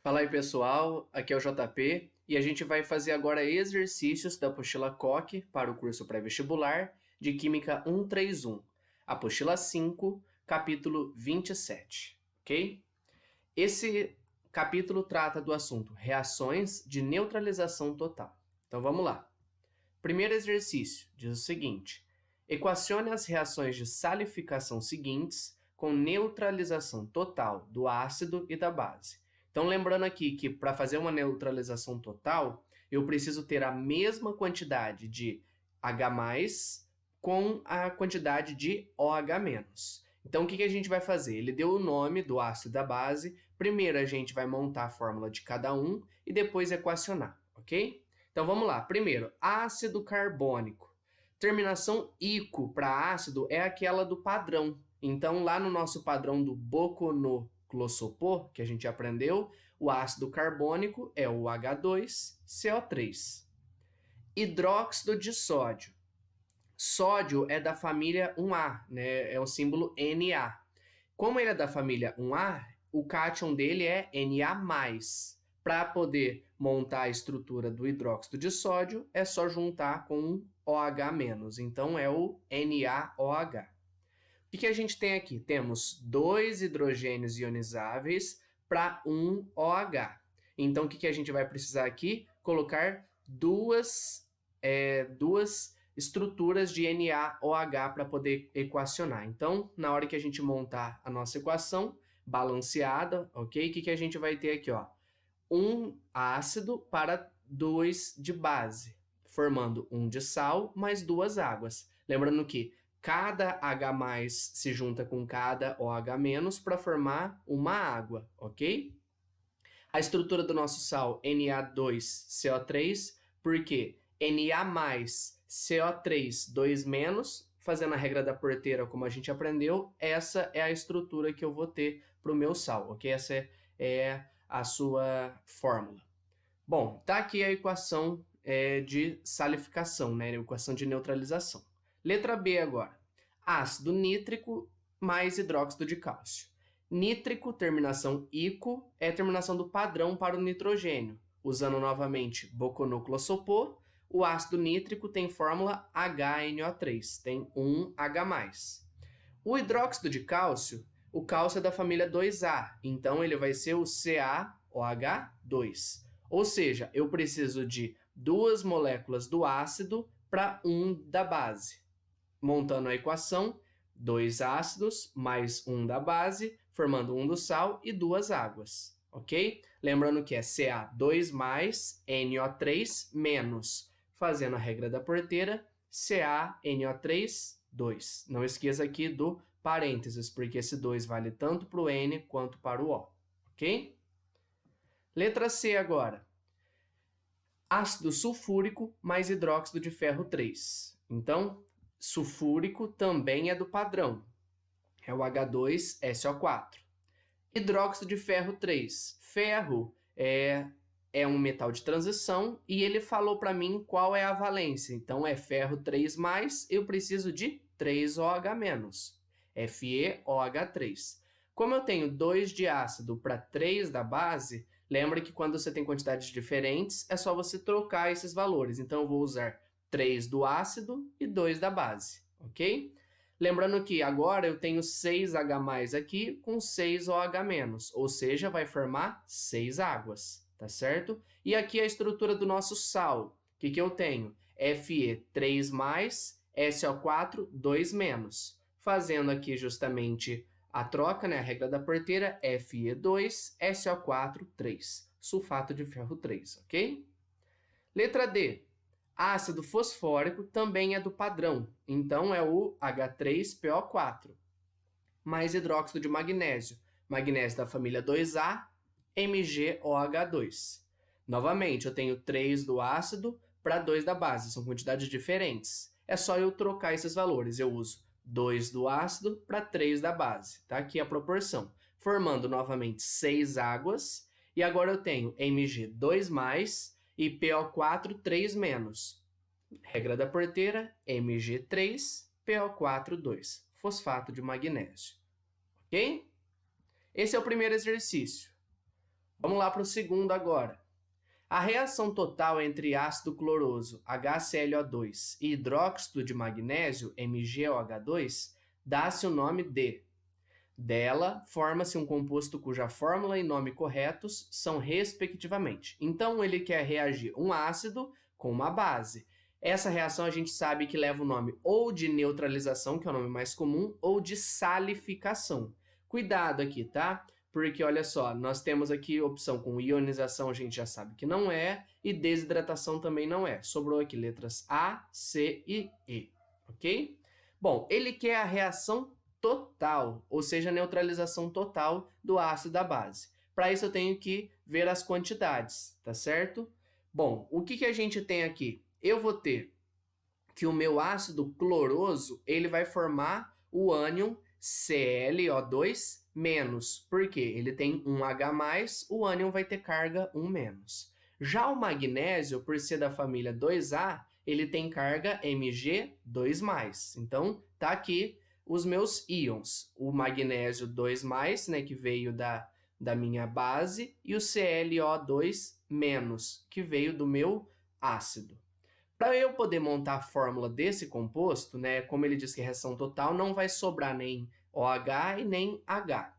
Fala aí, pessoal, aqui é o JP e a gente vai fazer agora exercícios da apostila COC para o curso pré-vestibular de Química 131, apostila 5, capítulo 27, ok? Esse capítulo trata do assunto reações de neutralização total. Então vamos lá. Primeiro exercício diz o seguinte: equacione as reações de salificação seguintes com neutralização total do ácido e da base. Então, lembrando aqui que para fazer uma neutralização total, eu preciso ter a mesma quantidade de H+, com a quantidade de OH-. Então, o que a gente vai fazer? Ele deu o nome do ácido e da base. Primeiro, a gente vai montar a fórmula de cada um e depois equacionar, ok? Então, vamos lá. Primeiro, ácido carbônico. Terminação ico para ácido é aquela do padrão. Então, lá no nosso padrão do Boconô-Clossopô, que a gente aprendeu, o ácido carbônico é o H2CO3. Hidróxido de sódio. Sódio é da família 1A, né? É o símbolo Na. Como ele é da família 1A, o cátion dele é Na+. Para poder montar a estrutura do hidróxido de sódio, é só juntar com um OH-. Então, é o NaOH. O que a gente tem aqui? Temos 2 hidrogênios ionizáveis para um OH. Então, o que a gente vai precisar aqui? Colocar duas estruturas de NaOH para poder equacionar. Então, na hora que a gente montar a nossa equação balanceada, ok? O que a gente vai ter aqui? Ó? Um ácido para 2 de base, formando um de sal mais 2 águas. Lembrando que cada H+ se junta com cada OH- para formar uma água, ok? A estrutura do nosso sal, Na2CO3, porque Na+, CO3, 2-, fazendo a regra da porteira como a gente aprendeu, essa é a estrutura que eu vou ter para o meu sal, ok? Essa é a sua fórmula. Bom, tá aqui a equação de salificação, né? A equação de neutralização. Letra B agora. Ácido nítrico mais hidróxido de cálcio. Nítrico, terminação ico, é a terminação do padrão para o nitrogênio. Usando novamente Boconô-Clossopô, o ácido nítrico tem fórmula HNO3, tem um H+. O hidróxido de cálcio, o cálcio é da família 2A, então ele vai ser o CaOH2. Ou seja, eu preciso de 2 moléculas do ácido para 1 da base. Montando a equação, 2 ácidos mais 1 da base, formando 1 do sal e 2 águas, ok? Lembrando que é Ca2 mais NO3 menos, fazendo a regra da porteira, CaNO3, 2. Não esqueça aqui do parênteses, porque esse 2 vale tanto para o N quanto para o O, ok? Letra C agora. Ácido sulfúrico mais hidróxido de ferro 3. Então, sulfúrico também é do padrão. É o H2SO4. Hidróxido de ferro 3. Ferro é um metal de transição e ele falou para mim qual é a valência. Então, é ferro 3+, eu preciso de 3OH-, FeOH3. Como eu tenho 2 de ácido para 3 da base, lembra que quando você tem quantidades diferentes, é só você trocar esses valores. Então, eu vou usar 3 do ácido e 2 da base, ok? Lembrando que agora eu tenho 6H+ aqui com 6OH-, ou seja, vai formar 6 águas, tá certo? E aqui a estrutura do nosso sal. O que eu tenho? Fe3+, SO4, 2-. Fazendo aqui justamente a troca, né? A regra da porteira, Fe2, SO4, 3. Sulfato de ferro 3, ok? Letra D. Ácido fosfórico também é do padrão, então é o H3PO4, mais hidróxido de magnésio, magnésio da família 2A, MgOH2. Novamente, eu tenho 3 do ácido para 2 da base, são quantidades diferentes. É só eu trocar esses valores, eu uso 2 do ácido para 3 da base, tá? Aqui a proporção, formando novamente 6 águas, e agora eu tenho Mg2+, e PO4, 3-. Regra da porteira, Mg3, PO4, 2. Fosfato de magnésio. Ok? Esse é o primeiro exercício. Vamos lá para o segundo agora. A reação total entre ácido cloroso, HClO2, e hidróxido de magnésio, MgOH2, dá-se o nome de. Dela, forma-se um composto cuja fórmula e nome corretos são respectivamente. Então, ele quer reagir um ácido com uma base. Essa reação a gente sabe que leva o nome ou de neutralização, que é o nome mais comum, ou de salificação. Cuidado aqui, tá? Porque, olha só, nós temos aqui opção com ionização, a gente já sabe que não é, e desidratação também não é. Sobrou aqui letras A, C e E, ok? Bom, ele quer a reação total, ou seja, a neutralização total do ácido da base. Para isso eu tenho que ver as quantidades, tá certo? Bom, o que a gente tem aqui? Eu vou ter que o meu ácido cloroso, ele vai formar o ânion ClO2-, porque ele tem um H+, o ânion vai ter carga 1-. Já o magnésio, por ser da família 2A, ele tem carga Mg2+. Então, tá aqui os meus íons. O magnésio 2+, né, que veio da minha base, e o ClO2-, que veio do meu ácido. Para eu poder montar a fórmula desse composto, né, como ele diz que é reação total, não vai sobrar nem OH e nem H.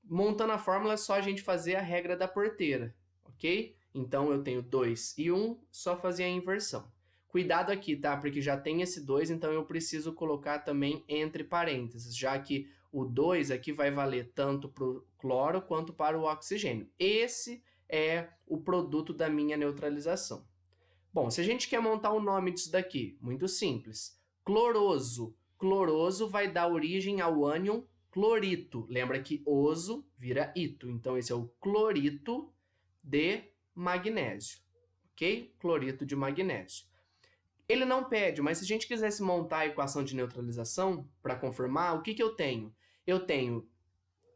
Montando a fórmula é só a gente fazer a regra da porteira, ok? Então, eu tenho 2 e 1, só fazer a inversão. Cuidado aqui, tá? Porque já tem esse 2, então eu preciso colocar também entre parênteses, já que o 2 aqui vai valer tanto para o cloro quanto para o oxigênio. Esse é o produto da minha neutralização. Bom, se a gente quer montar o nome disso daqui, muito simples. Cloroso. Cloroso vai dar origem ao ânion clorito. Lembra que oso vira ito. Então, esse é o clorito de magnésio. Ok? Clorito de magnésio. Ele não pede, mas se a gente quisesse montar a equação de neutralização, para confirmar, o que eu tenho? Eu tenho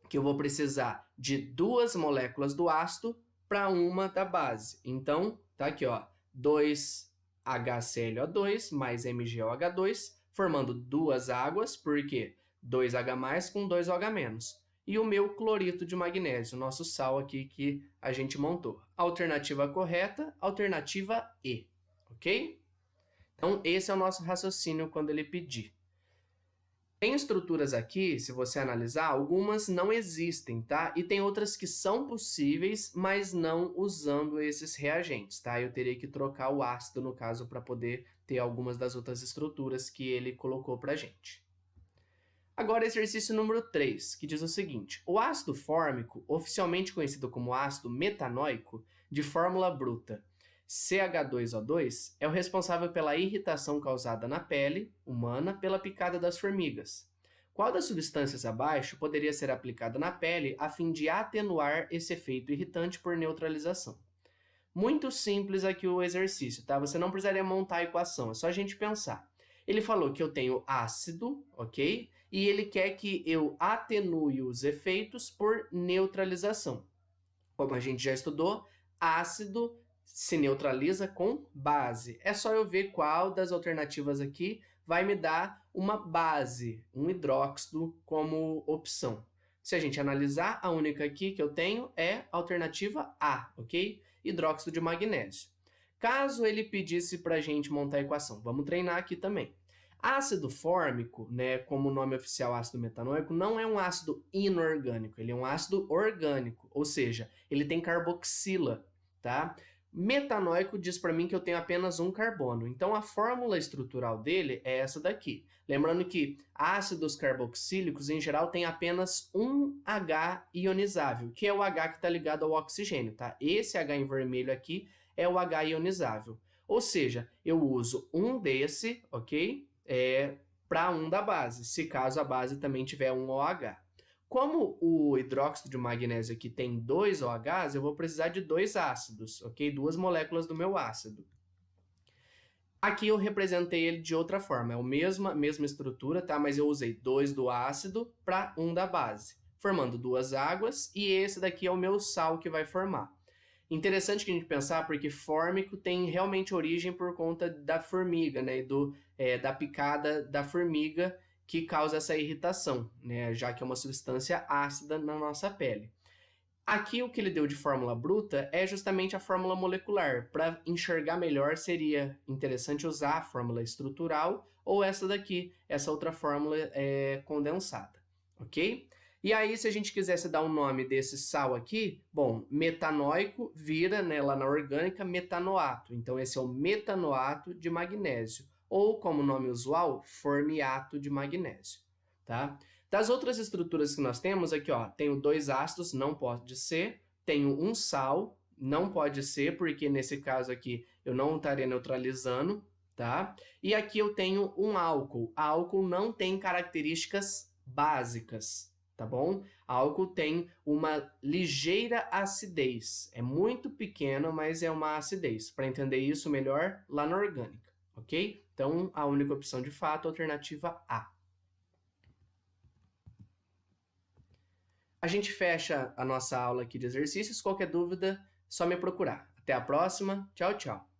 que eu vou precisar de 2 moléculas do ácido para uma da base. Então, tá aqui, ó. 2HClO2 mais MgOH2, formando 2 águas, porque 2H+, com 2OH-. E o meu clorito de magnésio, nosso sal aqui que a gente montou. Alternativa correta, alternativa E, ok? Então, esse é o nosso raciocínio quando ele pedir. Tem estruturas aqui, se você analisar, algumas não existem, tá? E tem outras que são possíveis, mas não usando esses reagentes, tá? Eu teria que trocar o ácido, no caso, para poder ter algumas das outras estruturas que ele colocou pra gente. Agora, exercício número 3, que diz o seguinte. O ácido fórmico, oficialmente conhecido como ácido metanoico, de fórmula bruta, CH2O2, é o responsável pela irritação causada na pele humana pela picada das formigas. Qual das substâncias abaixo poderia ser aplicada na pele a fim de atenuar esse efeito irritante por neutralização? Muito simples aqui o exercício, tá? Você não precisaria montar a equação, é só a gente pensar. Ele falou que eu tenho ácido, ok? E ele quer que eu atenue os efeitos por neutralização. Como a gente já estudou, ácido se neutraliza com base. É só eu ver qual das alternativas aqui vai me dar uma base, um hidróxido como opção. Se a gente analisar, a única aqui que eu tenho é a alternativa A, ok? Hidróxido de magnésio. Caso ele pedisse para a gente montar a equação, vamos treinar aqui também. Ácido fórmico, né, como o nome oficial ácido metanoico, não é um ácido inorgânico, ele é um ácido orgânico, ou seja, ele tem carboxila, tá? Metanoico diz para mim que eu tenho apenas um carbono, então a fórmula estrutural dele é essa daqui. Lembrando que ácidos carboxílicos, em geral, têm apenas um H ionizável, que é o H que está ligado ao oxigênio, tá? Esse H em vermelho aqui é o H ionizável. Ou seja, eu uso um desse, ok? Para um da base, se caso a base também tiver um OH. Como o hidróxido de magnésio aqui tem 2 OHs, eu vou precisar de 2 ácidos, ok? 2 moléculas do meu ácido. Aqui eu representei ele de outra forma, é a mesma estrutura, tá? Mas eu usei 2 do ácido para 1 da base, formando 2 águas, e esse daqui é o meu sal que vai formar. Interessante que a gente pensar, porque fórmico tem realmente origem por conta da formiga, né? Da picada da formiga que causa essa irritação, né? Já que é uma substância ácida na nossa pele. Aqui o que ele deu de fórmula bruta é justamente a fórmula molecular. Para enxergar melhor, seria interessante usar a fórmula estrutural ou essa daqui, essa outra fórmula condensada, ok? E aí, se a gente quisesse dar um nome desse sal aqui, bom, metanóico vira, né, lá na orgânica, metanoato. Então, esse é o metanoato de magnésio. Ou, como nome usual, formiato de magnésio, tá? Das outras estruturas que nós temos aqui, ó, tenho 2 ácidos, não pode ser. Tenho um sal, não pode ser, porque nesse caso aqui eu não estaria neutralizando, tá? E aqui eu tenho um álcool. Álcool não tem características básicas, tá bom? Álcool tem uma ligeira acidez. É muito pequena, mas é uma acidez. Para entender isso melhor, lá na orgânica, ok? Então, a única opção de fato é a alternativa A. A gente fecha a nossa aula aqui de exercícios. Qualquer dúvida, só me procurar. Até a próxima. Tchau, tchau.